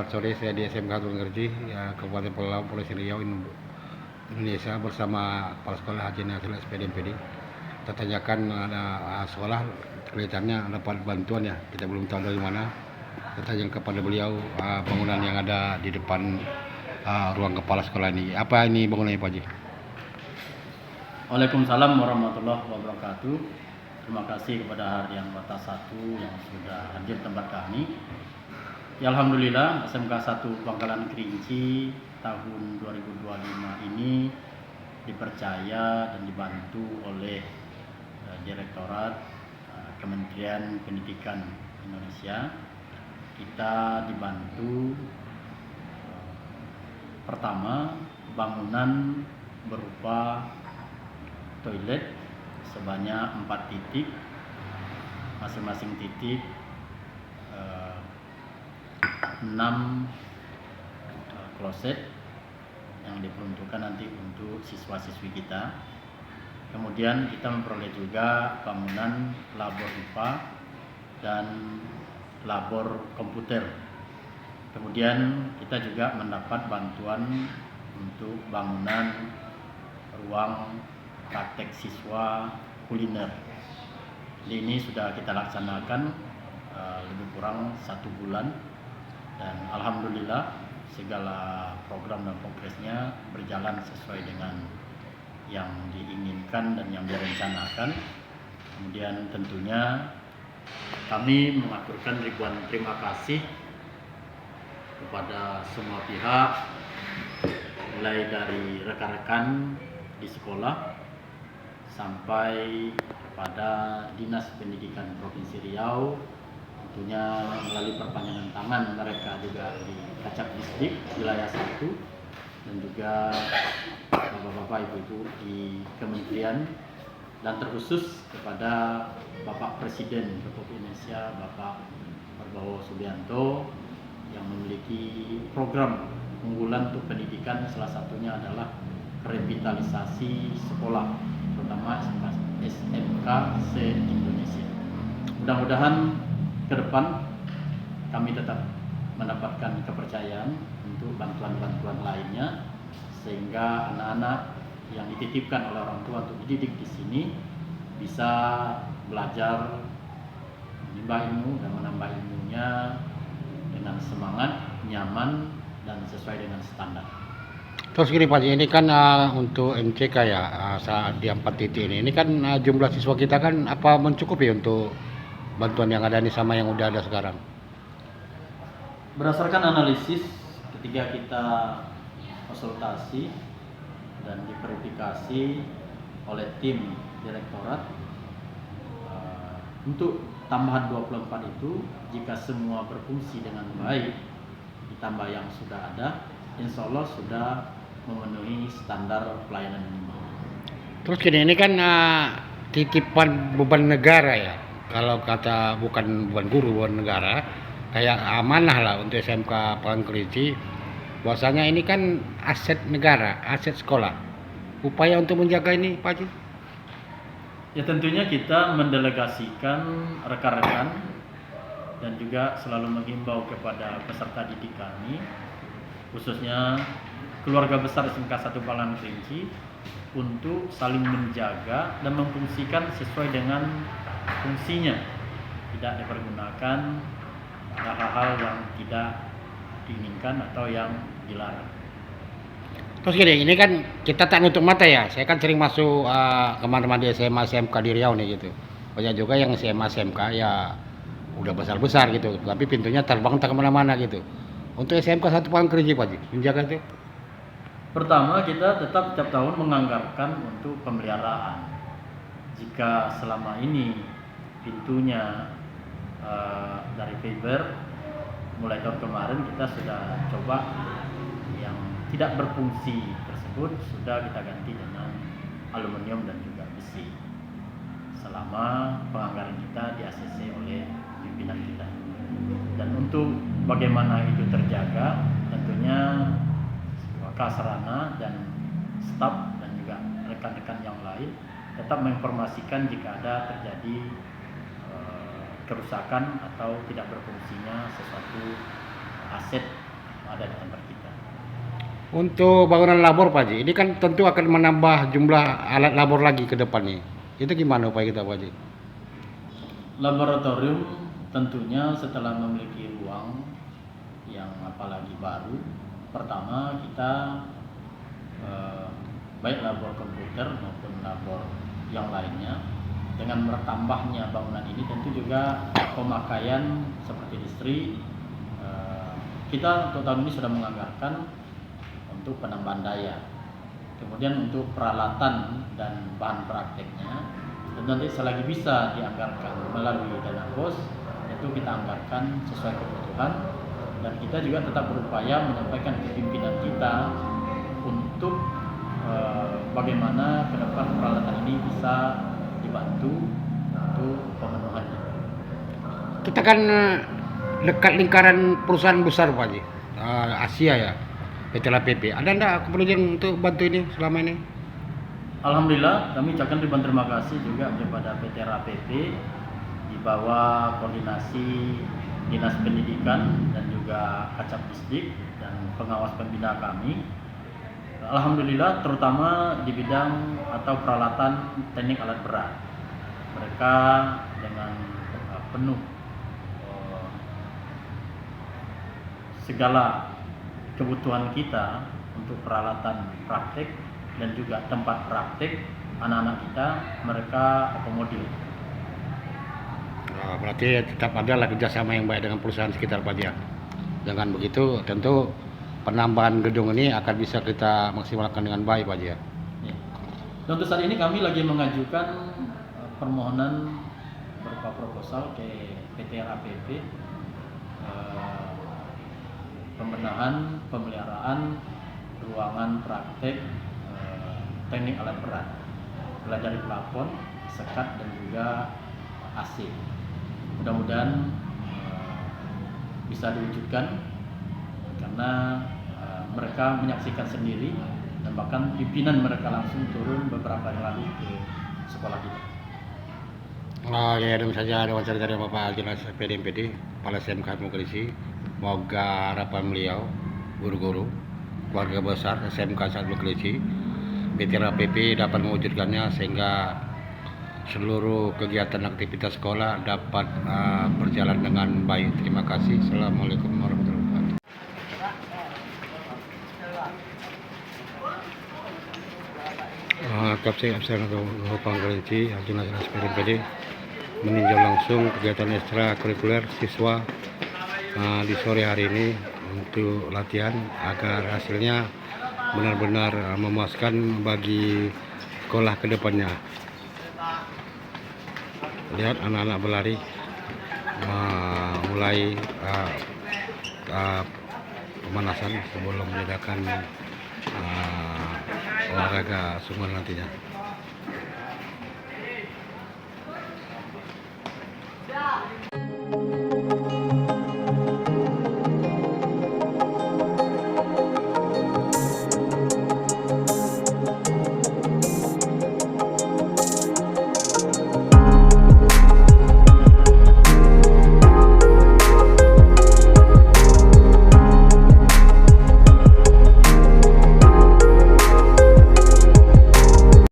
selamat sore. Saya di SMK Tunggerji, ya, Kabupaten Pulau Provinsi Riau, Indonesia, bersama Kepala Sekolah Haji Nasir SPD MPD. Kita tanyakan ada sekolah kelihatannya dapat bantuan ya, kita belum tahu dari mana. Kita tanya kepada beliau bangunan yang ada di depan ruang kepala sekolah ini. Apa ini bangunannya Pak Haji? Waalaikumsalam warahmatullahi wabarakatuh. Terima kasih kepada Harian Kota 1 yang sudah hadir tempat kami. Ya, alhamdulillah SMK 1 Pangkalan Kerinci tahun 2025 ini dipercaya dan dibantu oleh Direktorat Kementerian Pendidikan Indonesia. Kita dibantu pertama bangunan berupa toilet sebanyak 4 titik, masing-masing titik 6 kloset yang diperuntukkan nanti untuk siswa-siswi kita. Kemudian kita memperoleh juga bangunan labor IPA dan labor komputer. Kemudian kita juga mendapat bantuan untuk bangunan ruang praktek siswa kuliner. Ini sudah kita laksanakan lebih kurang 1 bulan, dan alhamdulillah segala program dan progresnya berjalan sesuai dengan yang diinginkan dan yang direncanakan. Kemudian tentunya kami mengaturkan ribuan terima kasih kepada semua pihak, mulai dari rekan-rekan di sekolah sampai kepada Dinas Pendidikan Provinsi Riau, tentunya melalui perpanjangan tangan mereka juga di Kacak Distrik wilayah 1, dan juga bapak-bapak ibu-ibu di kementerian, dan terkhusus kepada Bapak Presiden Republik Indonesia Bapak Prabowo Subianto yang memiliki program unggulan untuk pendidikan, salah satunya adalah revitalisasi sekolah, terutama SMK se-Indonesia. Mudah-mudahan ke depan kami tetap mendapatkan kepercayaan untuk bantuan-bantuan lainnya, sehingga anak-anak yang dititipkan oleh orang tua untuk dididik di sini bisa belajar, menimba ilmu dan menambah ilmunya dengan semangat, nyaman, dan sesuai dengan standar. Terus gini Pak Haji, ini kan untuk MCK ya, saat di 4 titik ini kan jumlah siswa kita kan apa mencukupi untuk bantuan yang ada ini sama yang udah ada sekarang? Berdasarkan analisis ketika kita konsultasi dan diverifikasi oleh tim direktorat, untuk tambahan 24 itu jika semua berfungsi dengan baik ditambah yang sudah ada, insya Allah sudah memenuhi standar pelayanan minimum. Terus gini, ini kan titipan beban negara ya. Kalau kata bukan guru, beban negara, kayak amanah lah untuk SMK Pangkalan Kerinci. Bahwasanya ini kan aset negara, aset sekolah. Upaya untuk menjaga ini Pak Haji? Ya, tentunya kita mendelegasikan rekan-rekan dan juga selalu menghimbau kepada peserta didik kami, khususnya keluarga besar SMK 1 Pangkalan Kerinci, untuk saling menjaga dan memfungsikan sesuai dengan fungsinya, tidak dipergunakan hal-hal yang tidak diinginkan atau yang dilarang. Terus gini, ini kan kita tak nutup mata ya. Saya kan sering masuk kemana-mana di SMA SMK di Riau nih gitu. Banyak juga yang SMA SMK ya udah besar-besar gitu, tapi pintunya terbang tak kemana-mana gitu. Untuk SMK 1 Pangkalan Kerinci Pak Haji, menjaga itu? Pertama, kita tetap setiap tahun menganggarkan untuk pemeliharaan. Jika selama ini pintunya dari fiber, mulai tahun kemarin kita sudah coba yang tidak berfungsi tersebut sudah kita ganti dengan aluminium dan juga besi, selama penganggaran kita di ACC oleh pimpinan kita. Dan untuk bagaimana itu terjaga, tentunya Kasarana dan staf dan juga rekan-rekan yang lain tetap menginformasikan jika ada terjadi kerusakan atau tidak berfungsinya sesuatu aset ada di tempat kita. Untuk bangunan labor Pak Haji, ini kan tentu akan menambah jumlah alat labor lagi ke depan nih. Itu gimana upaya kita Pak Haji? Laboratorium tentunya setelah memiliki ruang yang apalagi baru, pertama kita baik labor komputer maupun labor yang lainnya, dengan bertambahnya bangunan ini tentu juga pemakaian seperti listrik. Kita untuk tahun ini sudah menganggarkan untuk penambahan daya, kemudian untuk peralatan dan bahan prakteknya, dan nanti selagi bisa dianggarkan melalui dana BOS, itu kita anggarkan sesuai kebutuhan, dan kita juga tetap berupaya menyampaikan ke pimpinan kita untuk bagaimana ke depan peralatan ini bisa dibantu untuk pemenuhannya. Kita kan dekat lingkaran perusahaan besar Pak Haji, Asia ya, PT LPP. Ada enggak keperluan untuk bantu ini selama ini? Alhamdulillah, kami ucapkan ribuan terima kasih juga kepada PT RAPP di bawah koordinasi Dinas Pendidikan dan juga Kacapdisdik dan pengawas pembina kami. Alhamdulillah, terutama di bidang atau peralatan teknik alat berat, mereka dengan penuh segala kebutuhan kita untuk peralatan praktek dan juga tempat praktek anak-anak kita, mereka akomodir. Berarti tetap ada lah kerjasama yang baik dengan perusahaan sekitar Pak Haji ya. Dengan begitu tentu penambahan gedung ini akan bisa kita maksimalkan dengan baik Pak Haji ya. Ya. Dan untuk saat ini kami lagi mengajukan permohonan berupa proposal ke PT RAPP, pembenahan pemeliharaan ruangan praktek teknik alat berat, mulai dari plafon, sekat dan juga AC. Mudah-mudahan bisa diwujudkan karena mereka menyaksikan sendiri dan bahkan pimpinan mereka langsung turun beberapa hari lalu ke sekolah kita. Ya, dong saja ada wawancara dari Bapak Jelas PDMPD, Kepala SMK Mukrisi. Moga harapan beliau, guru-guru, keluarga besar SMK Mukrisi, PT RAPP dapat mewujudkannya sehingga seluruh kegiatan aktivitas sekolah dapat berjalan dengan baik. Terima kasih. Assalamualaikum warahmatullahi wabarakatuh. Kapten Absen Pangkalinci, Dinas PDMPD meninjau langsung kegiatan ekstrakurikuler siswa di sore hari ini untuk latihan agar hasilnya benar-benar memuaskan bagi sekolah ke depannya. Lihat anak-anak berlari mulai pemanasan sebelum diadakan olahraga semua nantinya.